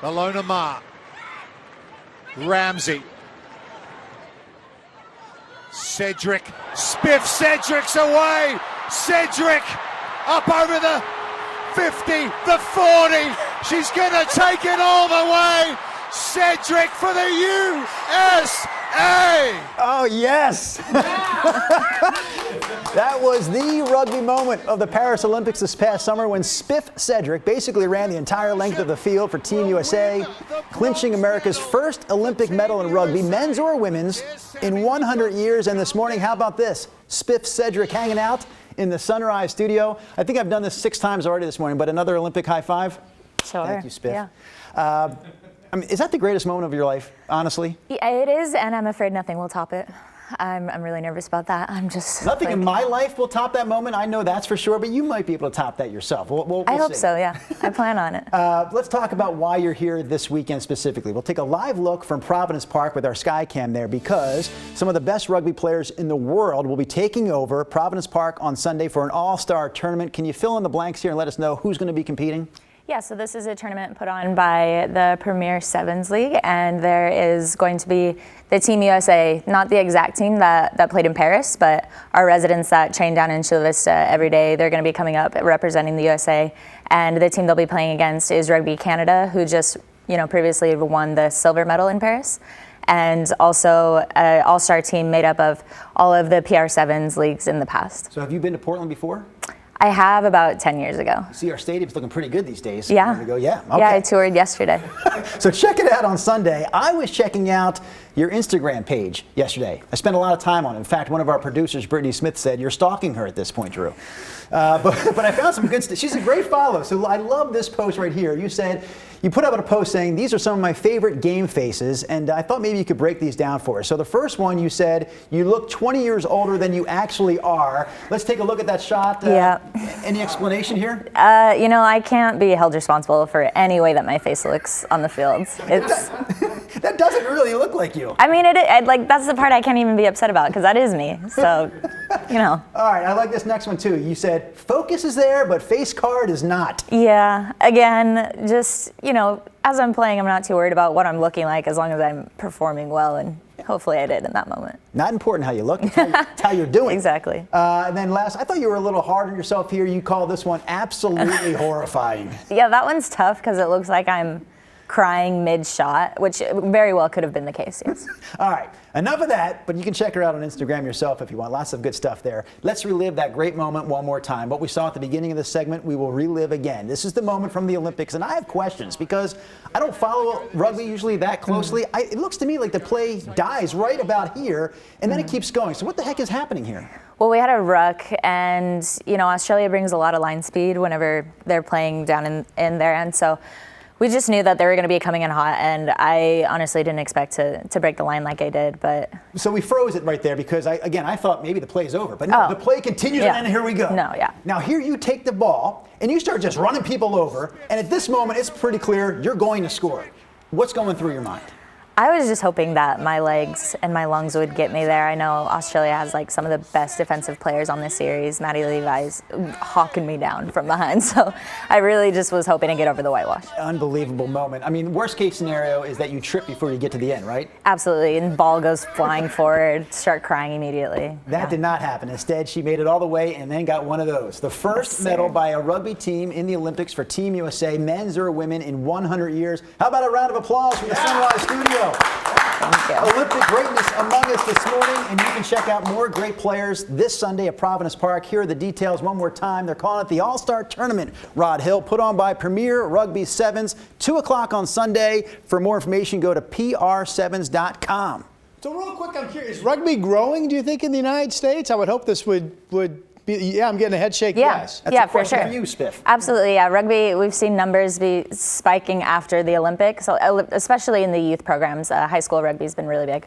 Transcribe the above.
Alona Ma. Ramsey. Sedrick. Spiff Sedrick's away. Sedrick up over the 50, the 40. She's going to take it all the way. Sedrick for the USA. Oh, yes. That was the rugby moment of the Paris Olympics this past summer when Spiff Sedrick basically ran the entire length of the field for Team USA, clinching America's first Olympic medal in rugby, men's or women's, in 100 years. And this morning, how about this? Spiff Sedrick hanging out in the Sunrise studio. I think I've done this 6 times already this morning, but another Olympic high five. Sure. Thank you, Spiff. Yeah. I mean, is that the greatest moment of your life, honestly? Yeah, it is, and I'm afraid nothing will top it. I'm really nervous about that. I'm just nothing in my life will top that moment. I know that's for sure, but you might be able to top that yourself. We'll I hope see. so, yeah. I plan on it. Let's talk about why you're here this weekend specifically. We'll take a live look from Providence Park with our Skycam there because some of the best rugby players in the world will be taking over Providence Park on Sunday for an all-star tournament. Can you fill in the blanks here and let us know who's going to be competing? Yeah, so this is a tournament put on by the Premier Sevens League, and there is going to be the Team USA, not the exact team that played in Paris, but our residents that train down in Chula Vista every day. They're going to be coming up representing the USA, and the team they'll be playing against is Rugby Canada, who just previously won the silver medal in Paris, and also an all-star team made up of all of the PR7s leagues in the past. So have you been to Portland before? I have about 10 years ago. See, our stadium's looking pretty good these days. Yeah. Yeah. Okay. Yeah, I toured yesterday. So check it out on Sunday. I was checking out your Instagram page yesterday. I spent a lot of time on it. In fact, one of our producers, Brittany Smith, said you're stalking her at this point, Drew. But I found some good stuff. She's a great follow. So I love this post right here. You said, you put up a post saying, these are some of my favorite game faces, and I thought maybe you could break these down for us. So the first one, you said, you look 20 years older than you actually are. Let's take a look at that shot. Yeah. Any explanation here? I can't be held responsible for any way that my face looks on the fields. It's That doesn't really look like you. I mean, that's the part I can't even be upset about because that is me. So, All right, I like this next one too. You said focus is there, but face card is not. Yeah, again, just, as I'm playing, I'm not too worried about what I'm looking like as long as I'm performing well, and hopefully I did in that moment. Not important how you look, it's how you're doing. Exactly. And then last, I thought you were a little hard on yourself here. You called this one absolutely horrifying. Yeah, that one's tough because it looks like I'm crying mid-shot, which very well could have been the case, yes. All right, enough of that, but you can check her out on Instagram yourself if you want. Lots of good stuff there. Let's relive that great moment one more time. What we saw at the beginning of this segment, we will relive again. This is the moment from the Olympics, and I have questions because I don't follow rugby usually that closely. It looks to me like the play dies right about here, and then it keeps going. So what the heck is happening here? Well, we had a ruck, and, Australia brings a lot of line speed whenever they're playing down in there, and so we just knew that they were going to be coming in hot, and I honestly didn't expect to break the line like I did. But so we froze it right there because I thought maybe the play's over, but no, the play continues, yeah. And then here we go. No, yeah. Now here you take the ball and you start just running people over, and at this moment it's pretty clear you're going to score. What's going through your mind? I was just hoping that my legs and my lungs would get me there. I know Australia has some of the best defensive players on this series. Maddie Levi's hawking me down from behind, so I really just was hoping to get over the whitewash. Unbelievable moment. I mean, worst case scenario is that you trip before you get to the end, right? Absolutely, and ball goes flying forward, start crying immediately. That did not happen. Instead, she made it all the way and then got one of those. The first medal by a rugby team in the Olympics for Team USA, men's or women, in 100 years. How about a round of applause from the Sunrise studio? Thank you. Olympic greatness among us this morning, and you can check out more great players this Sunday at Providence Park. Here are the details one more time. They're calling it the All-Star Tournament, Rod Hill, put on by Premier Rugby Sevens, 2 o'clock on Sunday. For more information, go to pr7s.com. So real quick, I'm curious, is rugby growing, do you think, in the United States? I would hope this would be, yeah, I'm getting a head shake, yes. That's yeah, a question for sure. for you, Spiff. Absolutely, yeah. Rugby, we've seen numbers be spiking after the Olympics, so especially in the youth programs. High school rugby's been really big.